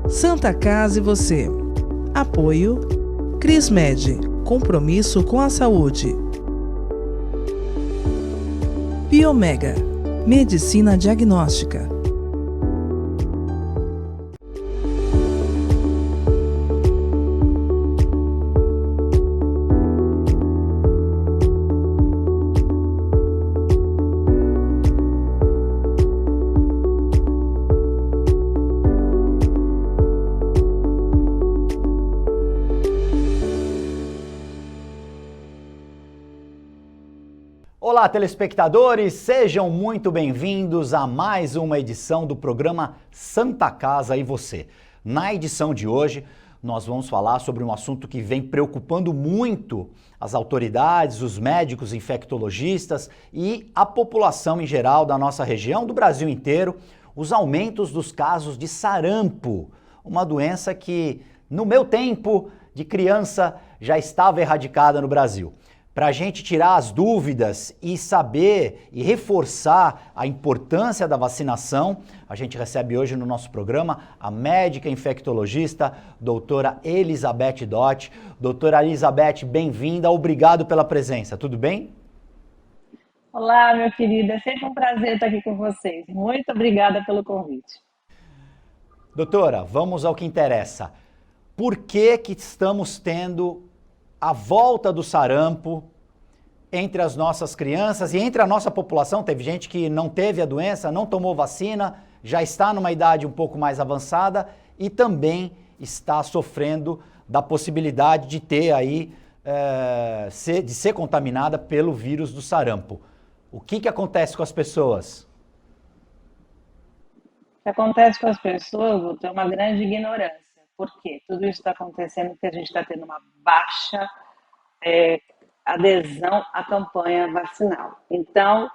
Santa Casa e você. Apoio Crismed, compromisso com a saúde. Biomega, medicina diagnóstica. Olá, telespectadores, sejam muito bem-vindos a mais uma edição do programa Santa Casa e Você. Na edição de hoje, nós vamos falar sobre um assunto que vem preocupando muito as autoridades, os médicos infectologistas e a população em geral da nossa região, do Brasil inteiro, os aumentos dos casos de sarampo, uma doença que, no meu tempo de criança, já estava erradicada no Brasil. Para a gente tirar as dúvidas e saber e reforçar a importância da vacinação, a gente recebe hoje no nosso programa a médica infectologista, doutora Elizabeth Dott. Doutora Elizabeth, bem-vinda, obrigado pela presença, tudo bem? Olá, meu querido, é sempre um prazer estar aqui com vocês. Muito obrigada pelo convite. Doutora, vamos ao que interessa. Por que estamos tendo a volta do sarampo entre as nossas crianças e entre a nossa população? Teve gente que não teve a doença, não tomou vacina, já está numa idade um pouco mais avançada e também está sofrendo da possibilidade de ter aí, de ser contaminada pelo vírus do sarampo. O que acontece com as pessoas? O que acontece com as pessoas é uma grande ignorância. Por quê? Tudo isso está acontecendo porque a gente está tendo uma baixa adesão à campanha vacinal. Então,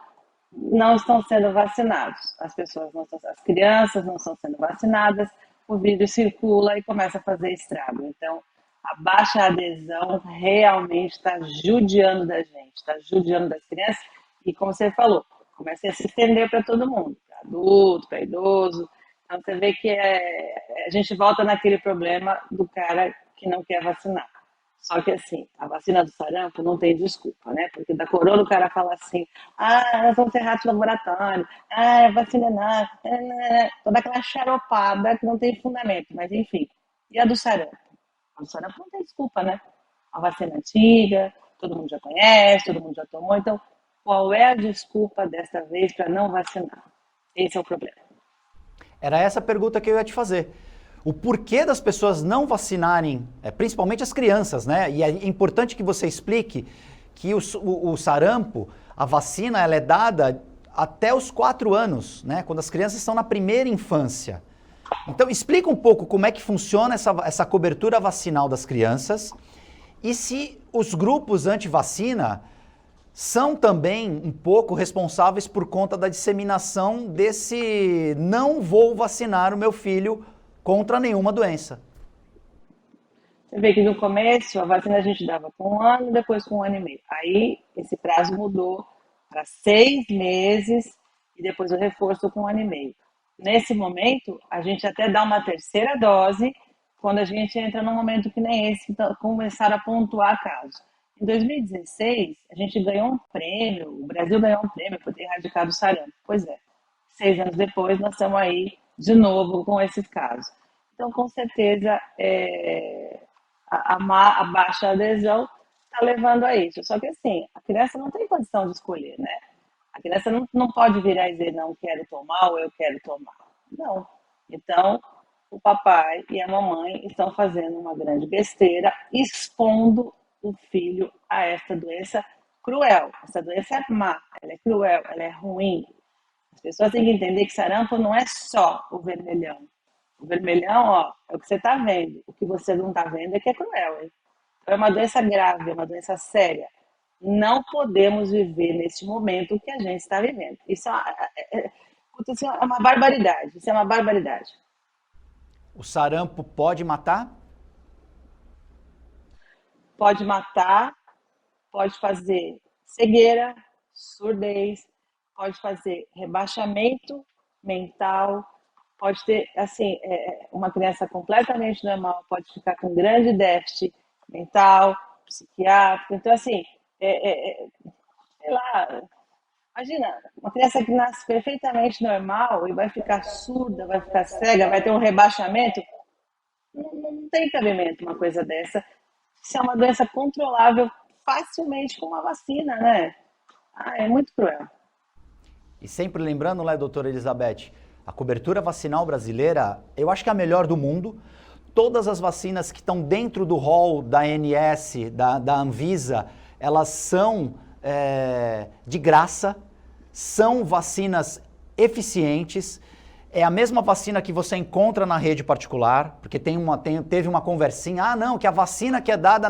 não estão sendo vacinados. As crianças não estão sendo vacinadas, o vírus circula e começa a fazer estrago. Então, a baixa adesão realmente está judiando da gente, está judiando das crianças e, como você falou, começa a se estender para todo mundo, para adulto, para idoso. Então, você vê que a gente volta naquele problema do cara que não quer vacinar. Só que, assim, a vacina do sarampo não tem desculpa, né? Porque da corona o cara fala assim, nós vamos ter rato de laboratório, a vacina não, toda aquela xaropada que não tem fundamento, mas enfim. E a do sarampo? A do sarampo não tem desculpa, né? A vacina antiga, todo mundo já conhece, todo mundo já tomou, então qual é a desculpa desta vez para não vacinar? Esse é o problema. Era essa a pergunta que eu ia te fazer. O porquê das pessoas não vacinarem, principalmente as crianças, né? E é importante que você explique que o sarampo, a vacina, ela é dada até os 4 anos, né? Quando as crianças estão na primeira infância. Então, explica um pouco como é que funciona essa cobertura vacinal das crianças e se os grupos anti-vacina são também um pouco responsáveis por conta da disseminação desse não vou vacinar o meu filho contra nenhuma doença. Você vê que no começo a vacina a gente dava com 1 ano, depois com 1 ano e meio. Aí esse prazo mudou para 6 meses e depois o reforço com 1 ano e meio. Nesse momento, a gente até dá uma terceira dose quando a gente entra num momento que nem esse, então, começaram a pontuar casos. Em 2016, a gente ganhou um prêmio, o Brasil ganhou um prêmio por ter erradicado o sarampo. Pois é, 6 anos depois nós estamos aí de novo com esses casos. Então, com certeza, a baixa adesão está levando a isso. Só que, assim, a criança não tem condição de escolher, né? A criança não pode virar e dizer, não quero tomar ou eu quero tomar. Não. Então, o papai e a mamãe estão fazendo uma grande besteira, expondo o filho a esta doença cruel. Essa doença é má, ela é cruel, ela é ruim. As pessoas têm que entender que sarampo não é só o vermelhão. O vermelhão, ó, é o que você está vendo. O que você não está vendo é que é cruel, hein? É uma doença grave, é uma doença séria. Não podemos viver neste momento o que a gente está vivendo. Isso é uma barbaridade. Isso é uma barbaridade. O sarampo pode matar? Pode matar, pode fazer cegueira, surdez, pode fazer rebaixamento mental, pode ter, assim, uma criança completamente normal, pode ficar com grande déficit mental, psiquiátrico. Então, assim, sei lá, imagina, uma criança que nasce perfeitamente normal e vai ficar surda, vai ficar cega, vai ter um rebaixamento, não tem cabimento uma coisa dessa. Isso é uma doença controlável facilmente com uma vacina, né? Ah, é muito cruel. E sempre lembrando, né, doutora Elizabeth, a cobertura vacinal brasileira, eu acho que é a melhor do mundo. Todas as vacinas que estão dentro do rol da ANS, da Anvisa, elas são de graça, são vacinas eficientes. É a mesma vacina que você encontra na rede particular, porque teve uma conversinha, não, que a vacina que é dada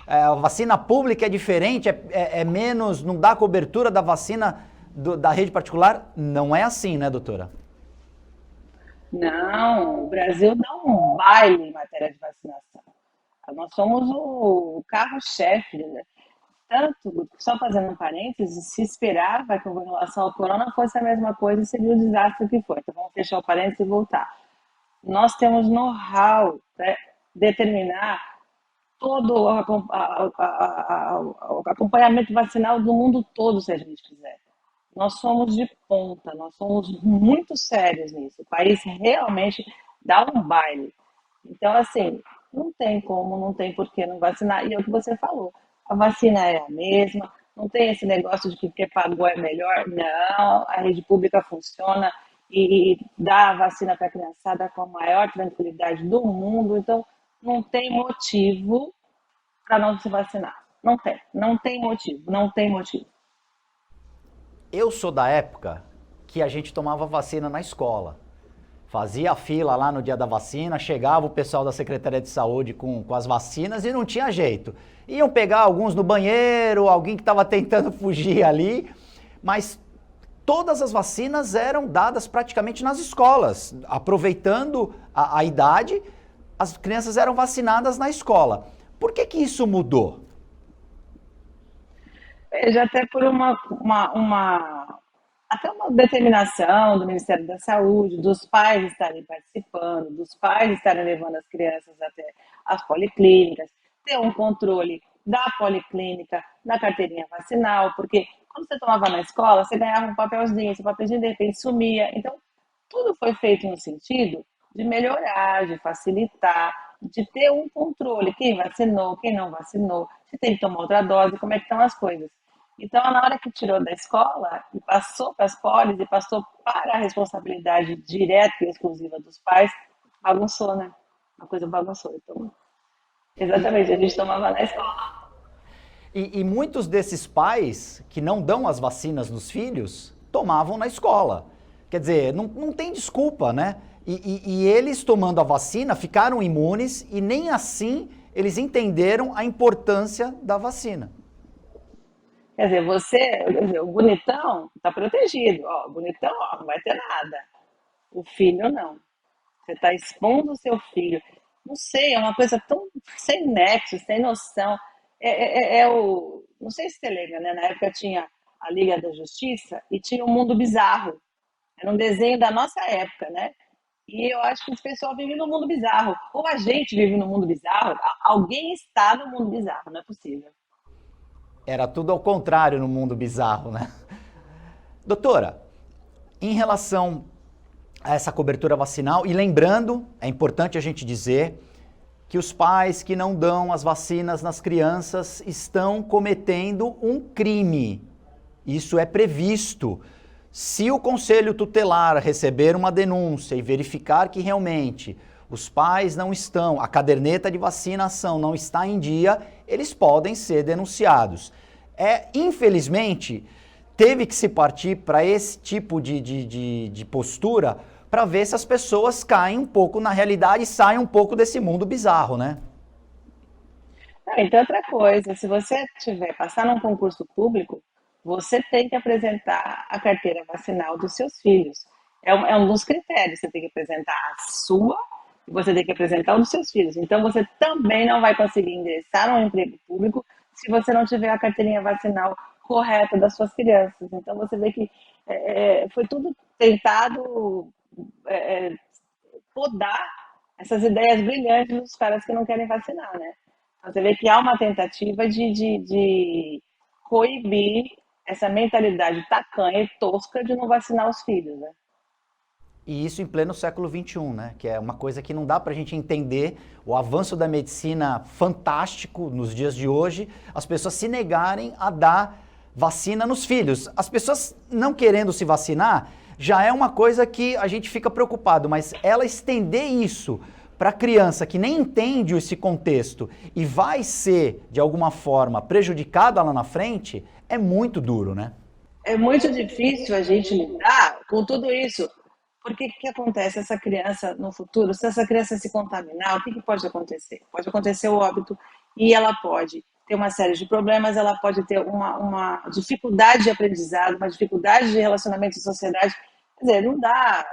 a vacina pública é diferente, é menos, não dá cobertura da vacina da rede particular. Não é assim, né, doutora? Não, o Brasil dá um baile em matéria de vacinação. Nós somos o carro-chefe, né? Tanto, só fazendo um parênteses, se esperava que em relação ao corona fosse a mesma coisa e seria o desastre que foi. Então vamos fechar o parênteses e voltar. Nós temos know-how para determinar todo o acompanhamento vacinal do mundo todo, se a gente quiser. Nós somos de ponta, nós somos muito sérios nisso. O país realmente dá um baile. Então, assim, não tem como, não tem por que não vacinar. E é o que você falou, a vacina é a mesma, não tem esse negócio de que porque pagou é melhor. Não, a rede pública funciona e dá a vacina para a criançada com a maior tranquilidade do mundo. Então, não tem motivo para não se vacinar. Não tem motivo, não tem motivo. Eu sou da época que a gente tomava vacina na escola. Fazia a fila lá no dia da vacina, chegava o pessoal da Secretaria de Saúde com as vacinas e não tinha jeito. Iam pegar alguns no banheiro, alguém que estava tentando fugir ali, mas todas as vacinas eram dadas praticamente nas escolas. Aproveitando a idade, as crianças eram vacinadas na escola. Por que isso mudou? Veja, até por até uma determinação do Ministério da Saúde, dos pais estarem participando, dos pais estarem levando as crianças até as policlínicas, ter um controle da policlínica, da carteirinha vacinal, porque quando você tomava na escola, você ganhava um papelzinho, esse papelzinho de repente sumia. Então, tudo foi feito no sentido de melhorar, de facilitar, de ter um controle, quem vacinou, quem não vacinou, se tem que tomar outra dose, como é que estão as coisas. Então, na hora que tirou da escola e passou para as polis e passou para a responsabilidade direta e exclusiva dos pais, bagunçou, né? Uma coisa bagunçou. Então, exatamente, a gente tomava na escola. E muitos desses pais que não dão as vacinas nos filhos, tomavam na escola. Quer dizer, não tem desculpa, né? E eles tomando a vacina ficaram imunes e nem assim eles entenderam a importância da vacina. Quer dizer, o bonitão está protegido. Ó, o bonitão, ó, não vai ter nada. O filho não. Você está expondo o seu filho. Não sei, é uma coisa tão sem nexo, sem noção. Não sei se você lembra, né? Na época tinha a Liga da Justiça e tinha o Mundo Bizarro. Era um desenho da nossa época, né? E eu acho que esse pessoal vive no mundo bizarro. Ou a gente vive no mundo bizarro, alguém está no mundo bizarro, não é possível. Era tudo ao contrário no mundo bizarro, né? Doutora, em relação a essa cobertura vacinal, e lembrando, é importante a gente dizer que os pais que não dão as vacinas nas crianças estão cometendo um crime. Isso é previsto. Se o Conselho Tutelar receber uma denúncia e verificar que realmente os pais não estão, a caderneta de vacinação não está em dia, eles podem ser denunciados. Infelizmente, teve que se partir para esse tipo de postura para ver se as pessoas caem um pouco na realidade e saem um pouco desse mundo bizarro, né? Então, outra coisa, se você passar num concurso público, você tem que apresentar a carteira vacinal dos seus filhos. É um dos critérios, você tem que apresentar a sua e você tem que apresentar o dos seus filhos. Então, você também não vai conseguir ingressar num emprego público se você não tiver a carteirinha vacinal correta das suas crianças. Então, você vê que foi tudo tentado podar essas ideias brilhantes dos caras que não querem vacinar, né? Então, você vê que há uma tentativa de coibir essa mentalidade tacanha e tosca de não vacinar os filhos, né? E isso em pleno século XXI, né? Que é uma coisa que não dá pra gente entender o avanço da medicina fantástico nos dias de hoje, as pessoas se negarem a dar vacina nos filhos. As pessoas não querendo se vacinar já é uma coisa que a gente fica preocupado, mas ela estender isso para a criança que nem entende esse contexto e vai ser, de alguma forma, prejudicada lá na frente, é muito duro, né? É muito difícil a gente lidar com tudo isso. Porque o que acontece? Essa criança, no futuro, se essa criança se contaminar, o que pode acontecer? Pode acontecer o óbito e ela pode ter uma série de problemas, ela pode ter uma dificuldade de aprendizado, uma dificuldade de relacionamento em sociedade. Quer dizer, não dá.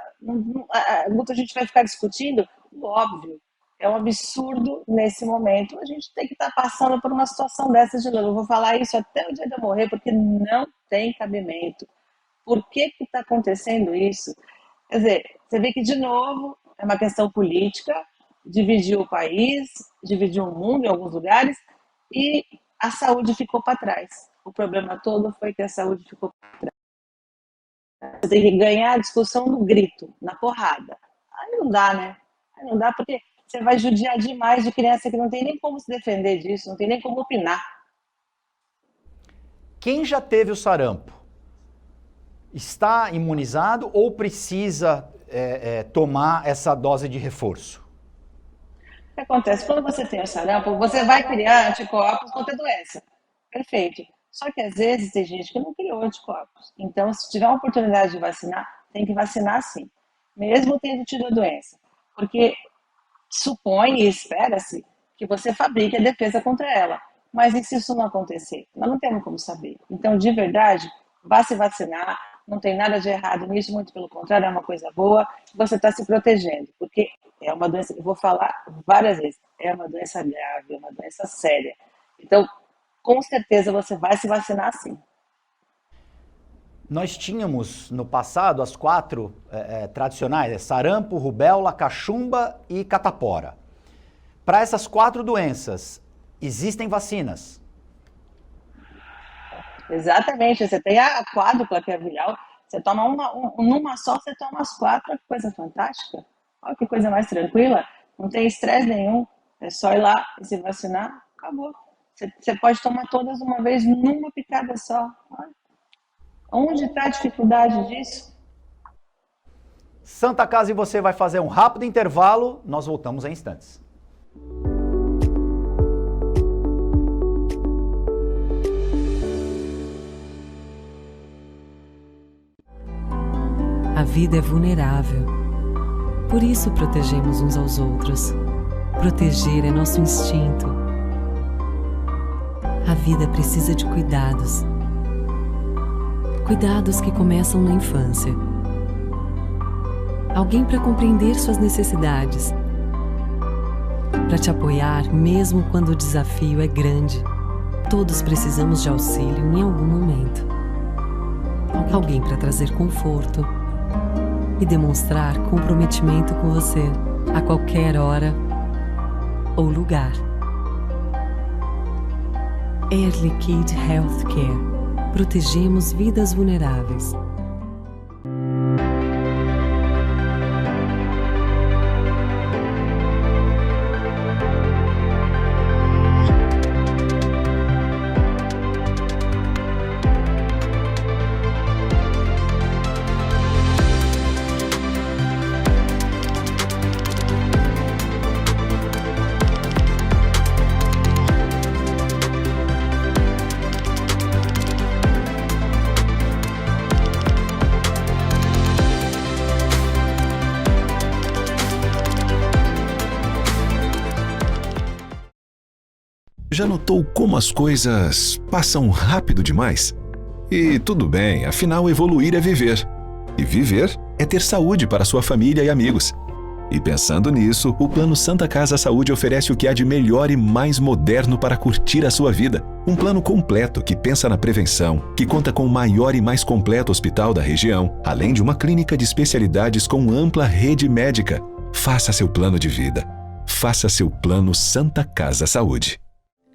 Muita gente vai ficar discutindo o óbvio. É um absurdo nesse momento. A gente tem que estar passando por uma situação dessa de novo. Eu vou falar isso até o dia de eu morrer, porque não tem cabimento. Por que está acontecendo isso? Quer dizer, você vê que, de novo, é uma questão política, dividiu o país, dividiu o mundo em alguns lugares e a saúde ficou para trás. O problema todo foi que a saúde ficou para trás. Você tem que ganhar a discussão no grito, na porrada. Aí não dá, né? Aí não dá porque você vai judiar demais de criança que não tem nem como se defender disso, não tem nem como opinar. Quem já teve o sarampo? Está imunizado ou precisa tomar essa dose de reforço? O que acontece? Quando você tem o sarampo, você vai criar anticorpos contra a doença. Perfeito. Só que às vezes tem gente que não criou anticorpos. Então, se tiver uma oportunidade de vacinar, tem que vacinar sim, mesmo tendo tido a doença. Porque supõe e espera-se que você fabrique a defesa contra ela. Mas e se isso não acontecer? Nós não temos como saber. Então, de verdade, vá se vacinar. Não tem nada de errado nisso, muito pelo contrário, é uma coisa boa. Você está se protegendo, porque é uma doença, eu vou falar várias vezes, é uma doença grave, é uma doença séria. Então, com certeza você vai se vacinar sim. Nós tínhamos no passado as 4 tradicionais, sarampo, rubéola, cachumba e catapora. Para essas 4 doenças, existem vacinas? Exatamente, você tem a quádrupla, que é a viral, você toma numa só, você toma as 4, que coisa fantástica. Olha que coisa mais tranquila, não tem estresse nenhum, é só ir lá e se vacinar, acabou. Você pode tomar todas uma vez, numa picada só. Olha. Onde está a dificuldade disso? Santa Casa e você vai fazer um rápido intervalo, nós voltamos em instantes. A vida é vulnerável. Por isso protegemos uns aos outros. Proteger é nosso instinto. A vida precisa de cuidados. Cuidados que começam na infância. Alguém para compreender suas necessidades. Para te apoiar mesmo quando o desafio é grande. Todos precisamos de auxílio em algum momento. Alguém para trazer conforto e demonstrar comprometimento com você a qualquer hora ou lugar. Air Liquide Healthcare. Protegemos vidas vulneráveis. Já notou como as coisas passam rápido demais? E tudo bem, afinal evoluir é viver. E viver é ter saúde para sua família e amigos. E pensando nisso, o Plano Santa Casa Saúde oferece o que há de melhor e mais moderno para curtir a sua vida. Um plano completo que pensa na prevenção, que conta com o maior e mais completo hospital da região, além de uma clínica de especialidades com ampla rede médica. Faça seu plano de vida. Faça seu plano Santa Casa Saúde.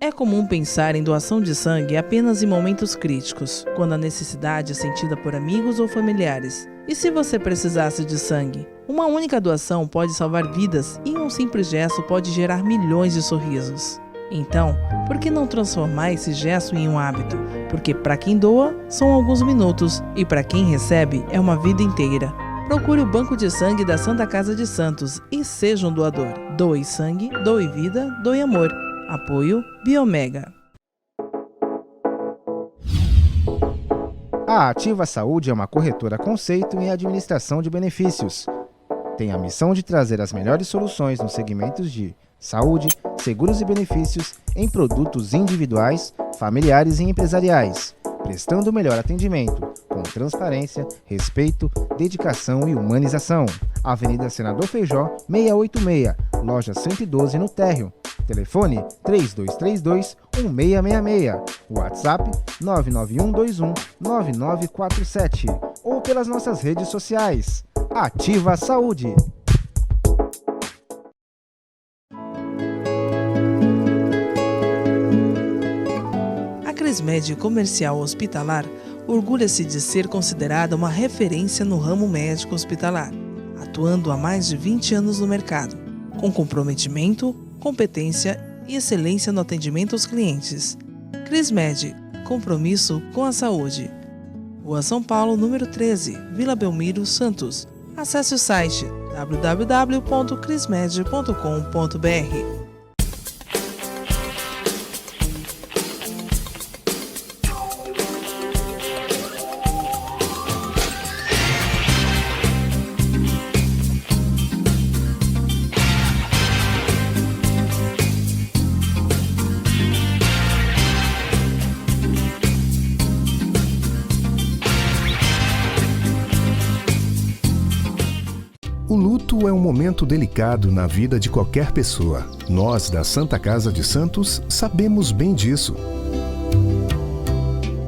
É comum pensar em doação de sangue apenas em momentos críticos, quando a necessidade é sentida por amigos ou familiares. E se você precisasse de sangue? Uma única doação pode salvar vidas e um simples gesto pode gerar milhões de sorrisos. Então, por que não transformar esse gesto em um hábito? Porque para quem doa, são alguns minutos e para quem recebe, é uma vida inteira. Procure o Banco de Sangue da Santa Casa de Santos e seja um doador. Doe sangue, doe vida, doe amor. Apoio Biomega. A Ativa Saúde é uma corretora conceito em administração de benefícios. Tem a missão de trazer as melhores soluções nos segmentos de saúde, seguros e benefícios em produtos individuais, familiares e empresariais, prestando o melhor atendimento, com transparência, respeito, dedicação e humanização. Avenida Senador Feijó, 686, loja 112 no Térreo. Telefone 3232-1666, WhatsApp 99121-9947 ou pelas nossas redes sociais. Ativa Saúde. A Crismed Comercial Hospitalar orgulha-se de ser considerada uma referência no ramo médico hospitalar, atuando há mais de 20 anos no mercado, com comprometimento, competência e excelência no atendimento aos clientes. Crismed, compromisso com a saúde. Rua São Paulo, número 13, Vila Belmiro, Santos. Acesse o site www.crismed.com.br. O luto é um momento delicado na vida de qualquer pessoa. Nós, da Santa Casa de Santos, sabemos bem disso.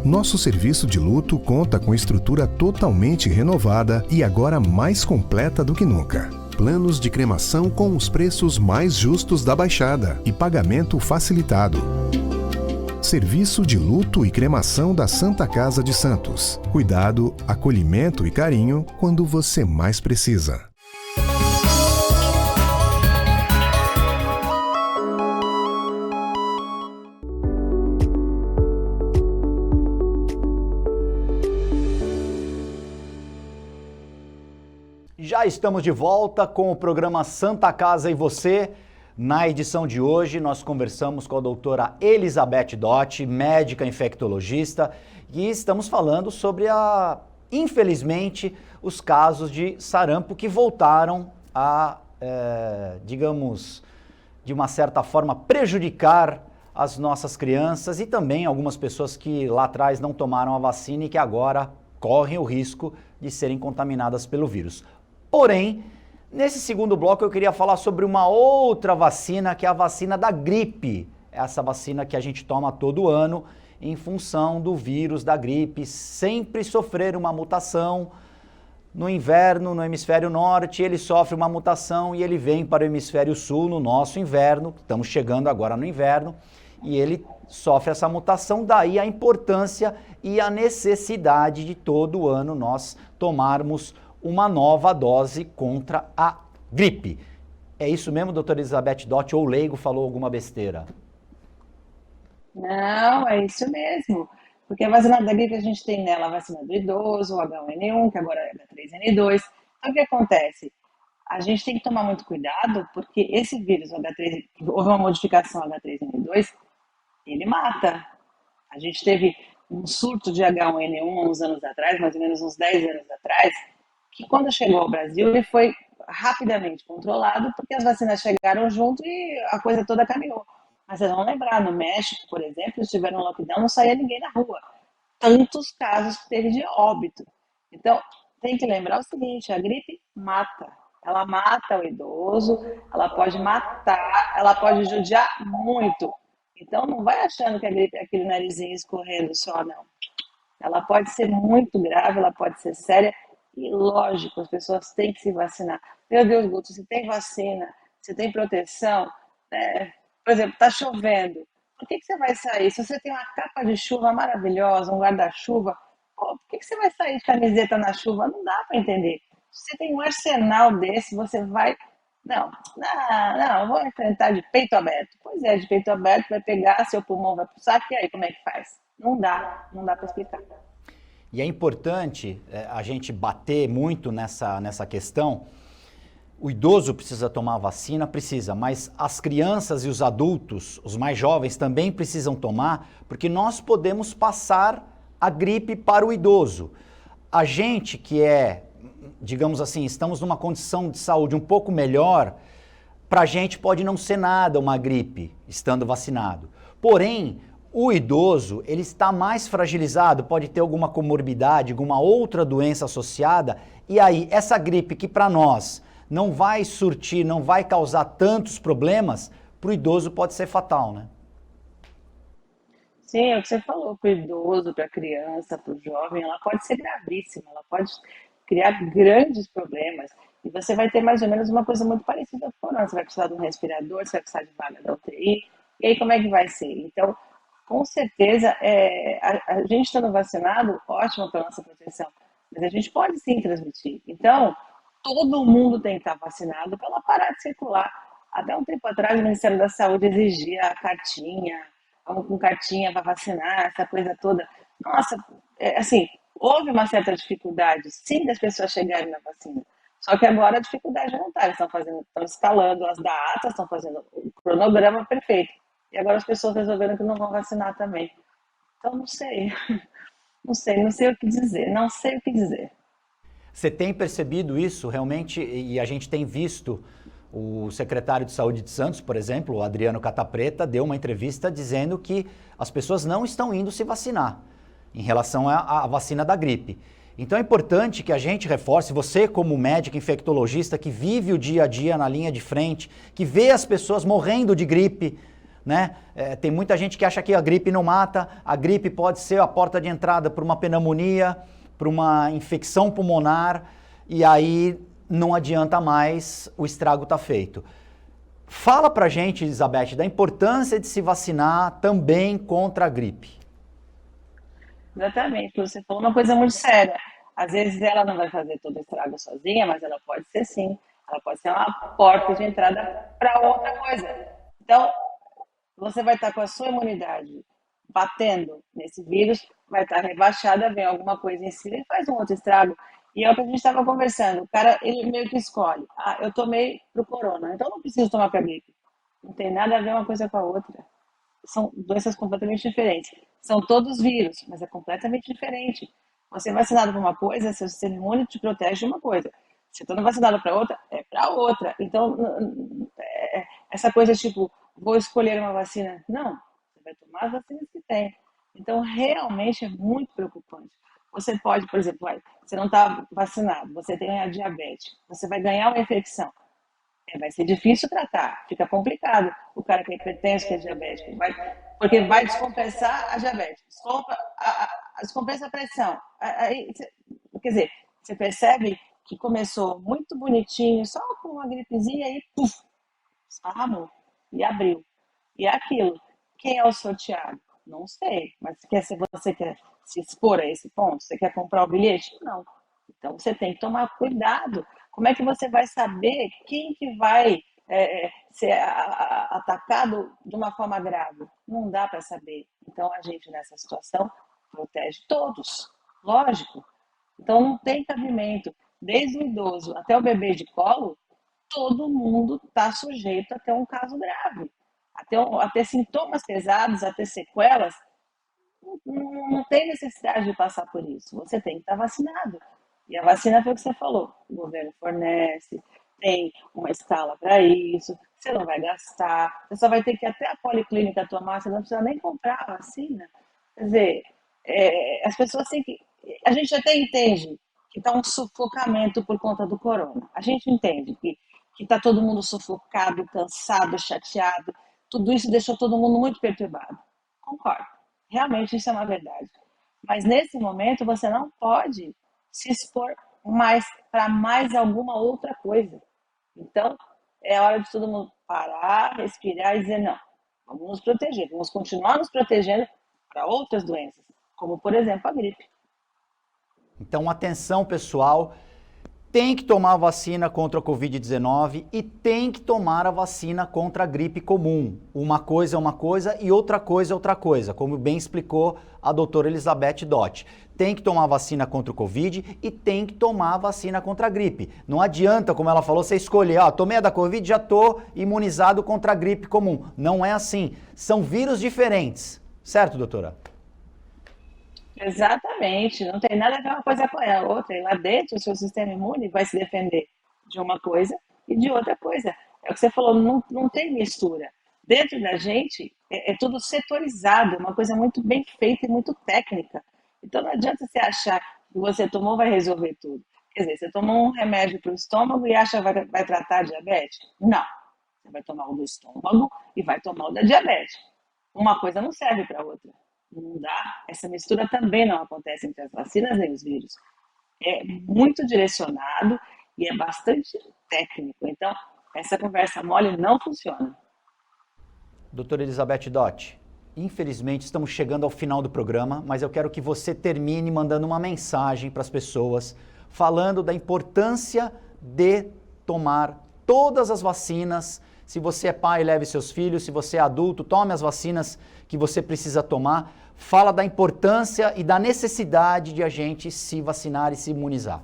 Nosso serviço de luto conta com estrutura totalmente renovada e agora mais completa do que nunca. Planos de cremação com os preços mais justos da Baixada e pagamento facilitado. Serviço de luto e cremação da Santa Casa de Santos. Cuidado, acolhimento e carinho quando você mais precisa. Já estamos de volta com o programa Santa Casa e Você. Na edição de hoje, nós conversamos com a doutora Elizabeth Dott, médica infectologista, e estamos falando sobre, infelizmente, os casos de sarampo que voltaram a, digamos, de uma certa forma, prejudicar as nossas crianças e também algumas pessoas que lá atrás não tomaram a vacina e que agora correm o risco de serem contaminadas pelo vírus. Porém, nesse segundo bloco eu queria falar sobre uma outra vacina, que é a vacina da gripe. Essa vacina que a gente toma todo ano em função do vírus da gripe sempre sofrer uma mutação. No inverno, no hemisfério norte, ele sofre uma mutação e ele vem para o hemisfério sul no nosso inverno. Estamos chegando agora no inverno e ele sofre essa mutação. Daí a importância e a necessidade de todo ano nós tomarmos uma nova dose contra a gripe. É isso mesmo, doutora Elizabeth Dott, ou leigo falou alguma besteira? Não, é isso mesmo. Porque a vacina da gripe a gente tem nela a vacina do idoso, o H1N1, que agora é H3N2. Então o que acontece? A gente tem que tomar muito cuidado, porque esse vírus, o H3, houve uma modificação H3N2, ele mata. A gente teve um surto de H1N1 uns anos atrás, mais ou menos uns 10 anos atrás, que quando chegou ao Brasil ele foi rapidamente controlado, porque as vacinas chegaram junto e a coisa toda caminhou. Mas vocês vão lembrar, no México, por exemplo, eles tiveram um lockdown, não saía ninguém na rua. Tantos casos que teve de óbito. Então, tem que lembrar o seguinte, a gripe mata. Ela mata o idoso, ela pode matar, ela pode judiar muito. Então não vai achando que a gripe é aquele narizinho escorrendo só, não. Ela pode ser muito grave, ela pode ser séria, e lógico, as pessoas têm que se vacinar. Meu Deus, Guto, você tem vacina, você tem proteção, né? Por exemplo, está chovendo, por que você vai sair? Se você tem uma capa de chuva maravilhosa, um guarda-chuva, por que você vai sair de camiseta na chuva? Não dá para entender. Se você tem um arsenal desse, você vai. Não, não, eu vou enfrentar de peito aberto. Pois é, de peito aberto, vai pegar, seu pulmão vai pro saco, e aí como é que faz? Não dá para explicar. E é importante a gente bater muito nessa questão. O idoso precisa tomar a vacina? Precisa, mas as crianças e os adultos, os mais jovens, também precisam tomar, porque nós podemos passar a gripe para o idoso. A gente que digamos assim, estamos numa condição de saúde um pouco melhor, para a gente pode não ser nada uma gripe, estando vacinado. Porém, o idoso, ele está mais fragilizado, pode ter alguma comorbidade, alguma outra doença associada, e aí essa gripe que para nós não vai surtir, não vai causar tantos problemas, para o idoso pode ser fatal, né? Sim, é o que você falou, para o idoso, para a criança, para o jovem, ela pode ser gravíssima, ela pode criar grandes problemas. E você vai ter mais ou menos uma coisa muito parecida com o corona. Você vai precisar de um respirador, você vai precisar de vaga da UTI, e aí como é que vai ser? Então, com certeza, a gente estando vacinado, ótimo para a nossa proteção, mas a gente pode sim transmitir. Então, todo mundo tem que estar vacinado para ela parar de circular. Até um tempo atrás, o Ministério da Saúde exigia a cartinha, vamos com cartinha para vacinar, essa coisa toda. Nossa, assim, houve uma certa dificuldade, sim, das pessoas chegarem na vacina. Só que agora a dificuldade não está. Eles estão escalando as datas, estão fazendo o cronograma perfeito. E agora as pessoas resolveram que não vão vacinar também. Então, não sei. Não sei o que dizer. Não sei o que dizer. Você tem percebido isso realmente, e a gente tem visto o secretário de Saúde de Santos, por exemplo, o Adriano Catapreta, deu uma entrevista dizendo que as pessoas não estão indo se vacinar em relação à vacina da gripe. Então é importante que a gente reforce, você como médico infectologista que vive o dia a dia na linha de frente, que vê as pessoas morrendo de gripe, né? Tem muita gente que acha que a gripe não mata, a gripe pode ser a porta de entrada para uma pneumonia, para uma infecção pulmonar, e aí não adianta mais, o estrago está feito. Fala pra gente, Elizabeth, da importância de se vacinar também contra a gripe. Exatamente, você falou uma coisa muito séria. Às vezes ela não vai fazer todo o estrago sozinha, mas ela pode ser sim. Ela pode ser uma porta de entrada para outra coisa. Então, você vai estar com a sua imunidade batendo nesse vírus, vai estar rebaixada, vem alguma coisa em cima e faz um outro estrago. E é o que a gente estava conversando. O cara, ele meio que escolhe. Ah, eu tomei pro corona, então não preciso tomar para gripe. Não tem nada a ver uma coisa com a outra. São doenças completamente diferentes. São todos vírus, mas é completamente diferente. Você é vacinado para uma coisa, seu sistema imune te protege de uma coisa. Se eu estou vacinado para outra, é para outra. Então, essa coisa tipo, vou escolher uma vacina. Não, você vai tomar as vacinas que tem. Então, realmente é muito preocupante. Você pode, por exemplo, você não está vacinado, você tem a diabetes, você vai ganhar uma infecção. Vai ser difícil tratar, fica complicado. O cara que é hipertenso, que é diabético, porque vai descompensar a diabetes, descompensa a pressão. Aí, quer dizer, você percebe que começou muito bonitinho, só com uma gripezinha e puf, esparramou e abriu. E é aquilo. Quem é o sorteado? Não sei, mas se você quer se expor a esse ponto, você quer comprar o bilhete? Não. Então você tem que tomar cuidado. Como é que você vai saber quem que vai ser atacado de uma forma grave? Não dá para saber. Então a gente nessa situação protege todos, lógico. Então não tem cabimento. Desde o idoso até o bebê de colo, todo mundo está sujeito a ter um caso grave, a ter sintomas pesados, a ter sequelas. Não tem necessidade de passar por isso. Você tem que estar vacinado. E a vacina foi o que você falou. O governo fornece, tem uma escala para isso, você não vai gastar, você só vai ter que ir até a policlínica tomar, você não precisa nem comprar a vacina. Quer dizer, as pessoas têm que... A gente até entende que está um sufocamento por conta do corona. A gente entende que está todo mundo sufocado, cansado, chateado. tudo isso deixou todo mundo muito perturbado. Concordo, realmente isso é uma verdade. Mas nesse momento você não pode se expor mais para mais alguma outra coisa. Então, é hora de todo mundo parar, respirar e dizer não, vamos nos proteger, vamos continuar nos protegendo para outras doenças, como por exemplo a gripe. Então, atenção pessoal, tem que tomar a vacina contra a Covid-19 e tem que tomar a vacina contra a gripe comum. Uma coisa é uma coisa e outra coisa é outra coisa, como bem explicou a doutora Elizabeth Dott. Tem que tomar a vacina contra o Covid e tem que tomar a vacina contra a gripe. Não adianta, como ela falou, você escolher, tomei a da Covid, já estou imunizado contra a gripe comum. Não é assim. São vírus diferentes. Certo, doutora? Exatamente, não tem nada a ver uma coisa com a outra. E lá dentro, o seu sistema imune vai se defender de uma coisa e de outra coisa. É o que você falou, não tem mistura. Dentro da gente, é tudo setorizado, uma coisa muito bem feita e muito técnica. Então não adianta você achar que você tomou vai resolver tudo. Quer dizer, você tomou um remédio para o estômago e acha que vai tratar a diabetes? Não. Você vai tomar o do estômago e vai tomar o da diabetes. Uma coisa não serve para a outra. Não dá. Essa mistura também não acontece entre as vacinas nem os vírus. É muito direcionado e é bastante técnico. Então, essa conversa mole não funciona. Doutora Elizabeth Dott, infelizmente estamos chegando ao final do programa, mas eu quero que você termine mandando uma mensagem para as pessoas, falando da importância de tomar todas as vacinas. Se você é pai, leve seus filhos. Se você é adulto, tome as vacinas que você precisa tomar. Fala da importância e da necessidade de a gente se vacinar e se imunizar.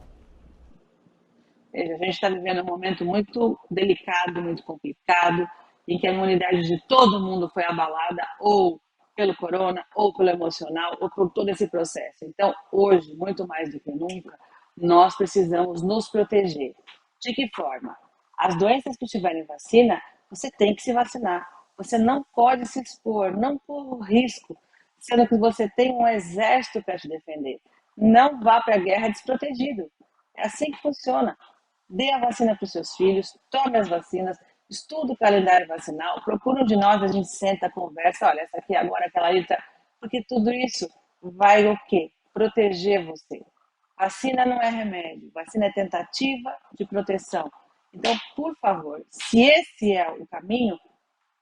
Veja, a gente está vivendo um momento muito delicado, muito complicado, em que a imunidade de todo mundo foi abalada, ou pelo corona, ou pelo emocional, ou por todo esse processo. Então, hoje, muito mais do que nunca, nós precisamos nos proteger. De que forma? As doenças que tiverem vacina, você tem que se vacinar. Você não pode se expor, não corra o risco, sendo que você tem um exército para te defender. Não vá para a guerra desprotegido. É assim que funciona. Dê a vacina para os seus filhos, tome as vacinas, estude o calendário vacinal, procure um de nós, a gente senta, conversa, olha, essa aqui agora, aquela ali, tá. Porque tudo isso vai o quê? Proteger você. Vacina não é remédio, vacina é tentativa de proteção. Então, por favor, se esse é o caminho,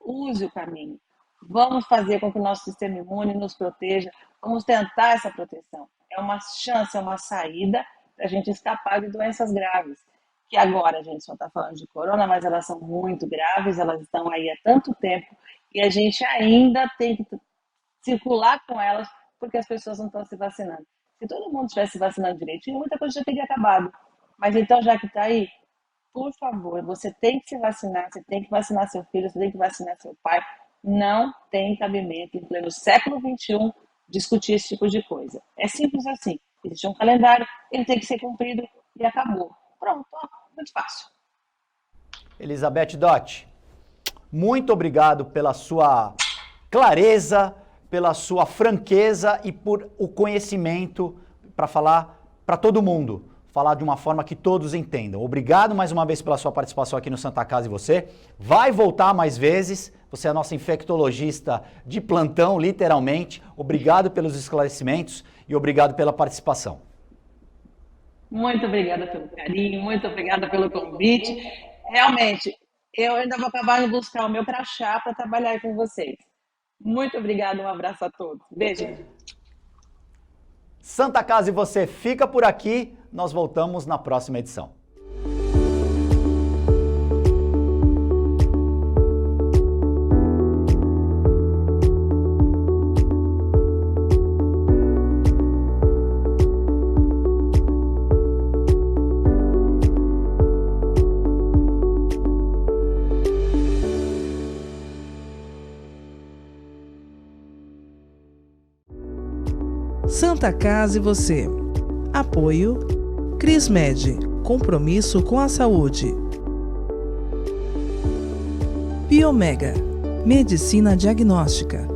use o caminho. Vamos fazer com que o nosso sistema imune nos proteja, vamos tentar essa proteção. É uma chance, é uma saída para a gente escapar de doenças graves. Que agora a gente só está falando de corona, mas elas são muito graves, elas estão aí há tanto tempo e a gente ainda tem que circular com elas porque as pessoas não estão se vacinando. Se todo mundo estivesse se vacinando direitinho, muita coisa já teria acabado. Mas então, já que está aí, por favor, você tem que se vacinar, você tem que vacinar seu filho, você tem que vacinar seu pai. Não tem cabimento, em pleno século XXI, discutir esse tipo de coisa. É simples assim. Existe um calendário, ele tem que ser cumprido e acabou. Pronto, muito fácil. Elizabeth Dott, muito obrigado pela sua clareza, pela sua franqueza e por o conhecimento para falar para todo mundo. Falar de uma forma que todos entendam. Obrigado mais uma vez pela sua participação aqui no Santa Casa e você. Vai voltar mais vezes. Você é a nossa infectologista de plantão, literalmente. Obrigado pelos esclarecimentos e obrigado pela participação. Muito obrigada pelo carinho, muito obrigada pelo convite. Realmente, eu ainda vou acabar de buscar o meu crachá para trabalhar com vocês. Muito obrigada, um abraço a todos. Beijo. Santa Casa e você fica por aqui. Nós voltamos na próxima edição. Santa Casa e você. Apoio Crismed, compromisso com a saúde. Biomega, medicina diagnóstica.